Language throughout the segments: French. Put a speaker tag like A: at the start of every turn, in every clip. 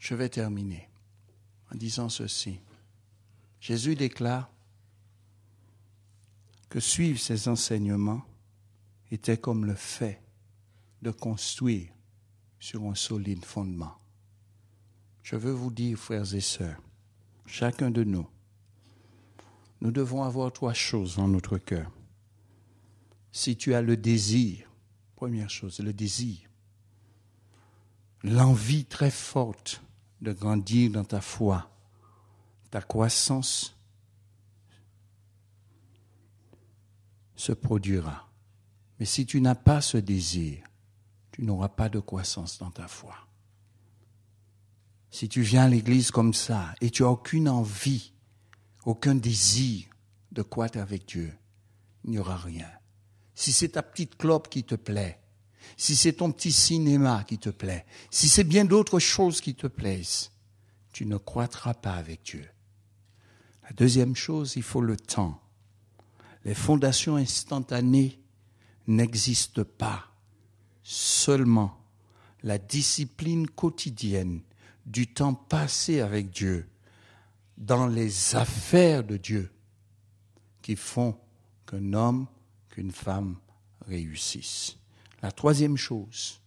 A: Je vais terminer en disant ceci. Jésus déclare que suivre ses enseignements était comme le fait de construire sur un solide fondement. Je veux vous dire, frères et sœurs, chacun de nous devons avoir 3 choses dans notre cœur. Si tu as le désir, première chose, le désir, l'envie très forte de grandir dans ta foi, ta croissance se produira. Mais si tu n'as pas ce désir, tu n'auras pas de croissance dans ta foi. Si tu viens à l'église comme ça et tu n'as aucune envie, aucun désir de croître avec Dieu, il n'y aura rien. Si c'est ta petite clope qui te plaît, si c'est ton petit cinéma qui te plaît, si c'est bien d'autres choses qui te plaisent, tu ne croîtras pas avec Dieu. La deuxième chose, il faut le temps. Les fondations instantanées n'existent pas. Seulement la discipline quotidienne du temps passé avec Dieu, dans les affaires de Dieu, qui font qu'un homme, qu'une femme réussissent. La troisième chose,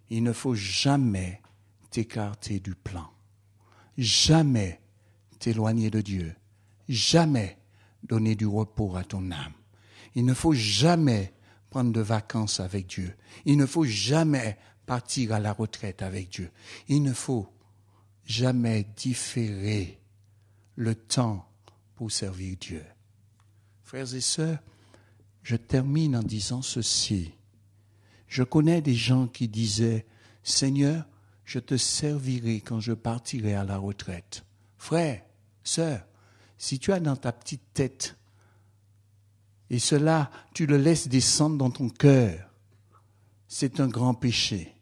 A: il ne faut jamais t'écarter du plan, jamais t'éloigner de Dieu, jamais donner du repos à ton âme. Il ne faut jamais prendre de vacances avec Dieu. Il ne faut jamais partir à la retraite avec Dieu. Il ne faut jamais différer le temps pour servir Dieu. Frères et sœurs, je termine en disant ceci. Je connais des gens qui disaient, « Seigneur, je te servirai quand je partirai à la retraite. » Frère, sœur, si tu as dans ta petite tête, et cela, tu le laisses descendre dans ton cœur, c'est un grand péché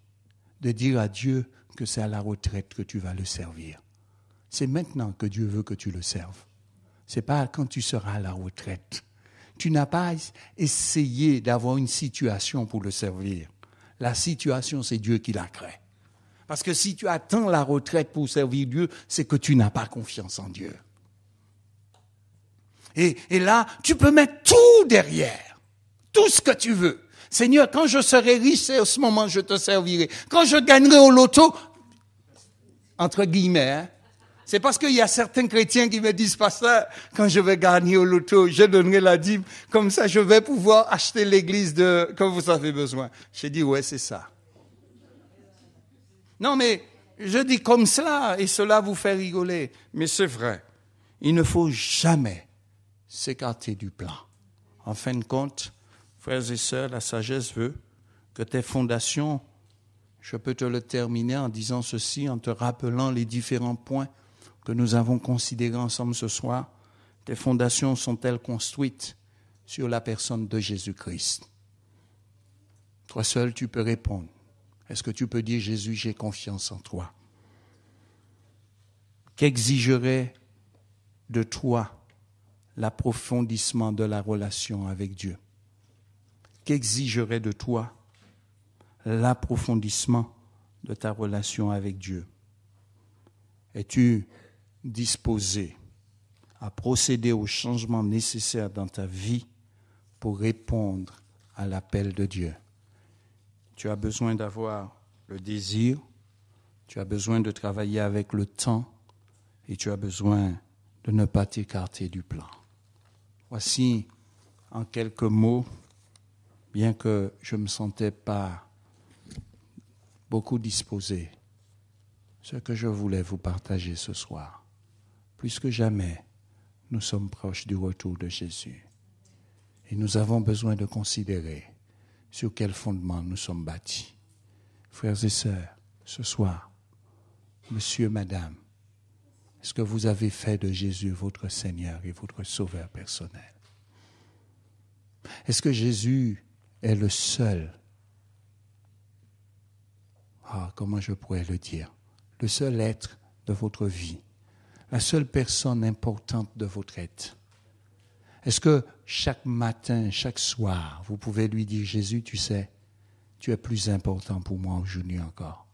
A: de dire à Dieu que c'est à la retraite que tu vas le servir. C'est maintenant que Dieu veut que tu le serves. Ce n'est pas quand tu seras à la retraite. Tu n'as pas essayé d'avoir une situation pour le servir. La situation, c'est Dieu qui la crée. Parce que si tu attends la retraite pour servir Dieu, c'est que tu n'as pas confiance en Dieu. Et là, tu peux mettre tout derrière, tout ce que tu veux. Seigneur, quand je serai riche, c'est à ce moment que je te servirai. Quand je gagnerai au loto, entre guillemets, c'est parce qu'il y a certains chrétiens qui me disent, pasteur, quand je vais gagner au loto, je donnerai la dîme, comme ça je vais pouvoir acheter l'église que vous avez besoin. J'ai dit, ouais, c'est ça. Non, mais je dis comme cela, et cela vous fait rigoler. Mais c'est vrai, il ne faut jamais s'écarter du plan. En fin de compte, frères et sœurs, la sagesse veut que tes fondations, je peux te le terminer en disant ceci, en te rappelant les différents points que nous avons considérés ensemble ce soir. Tes fondations sont-elles construites sur la personne de Jésus-Christ? Toi seul, tu peux répondre. Est-ce que tu peux dire, Jésus, j'ai confiance en toi? Qu'exigerait de toi l'approfondissement de la relation avec Dieu? Qu'exigerait de toi l'approfondissement de ta relation avec Dieu? Es-tu disposé à procéder aux changements nécessaires dans ta vie pour répondre à l'appel de Dieu? Tu as besoin d'avoir le désir, tu as besoin de travailler avec le temps et tu as besoin de ne pas t'écarter du plan. Voici, en quelques mots, bien que je ne me sentais pas beaucoup disposé, ce que je voulais vous partager ce soir. Plus que jamais, nous sommes proches du retour de Jésus. Et nous avons besoin de considérer sur quel fondement nous sommes bâtis. Frères et sœurs, ce soir, monsieur, madame, est-ce que vous avez fait de Jésus votre Seigneur et votre Sauveur personnel? Est-ce que Jésus est le seul, comment je pourrais le dire, le seul être de votre vie, la seule personne importante de votre être? Est-ce que chaque matin, chaque soir, vous pouvez lui dire, Jésus, tu sais, tu es plus important pour moi aujourd'hui encore.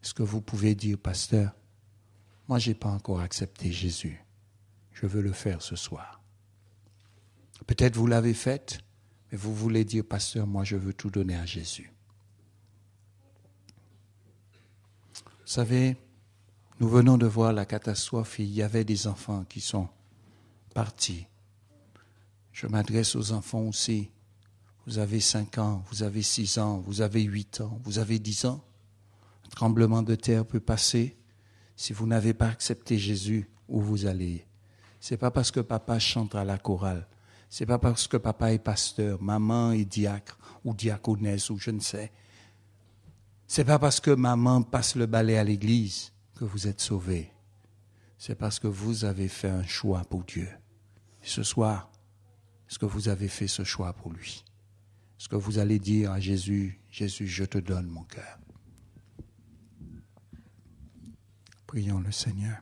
A: Est-ce que vous pouvez dire, pasteur, moi je n'ai pas encore accepté Jésus. Je veux le faire ce soir. Peut-être vous l'avez fait, mais vous voulez dire, pasteur, moi je veux tout donner à Jésus. Vous savez, nous venons de voir la catastrophe et il y avait des enfants qui sont partis. Je m'adresse aux enfants aussi. Vous avez 5 ans, vous avez 6 ans, vous avez 8 ans, vous avez 10 ans. Un tremblement de terre peut passer. Si vous n'avez pas accepté Jésus, où vous allez? Ce n'est pas parce que papa chante à la chorale. Ce n'est pas parce que papa est pasteur, maman est diacre ou diaconesse ou je ne sais. Ce n'est pas parce que maman passe le balai à l'église que vous êtes sauvés. C'est parce que vous avez fait un choix pour Dieu. Et ce soir, est-ce que vous avez fait ce choix pour lui? Est-ce que vous allez dire à Jésus, Jésus, je te donne mon cœur? Prions le Seigneur.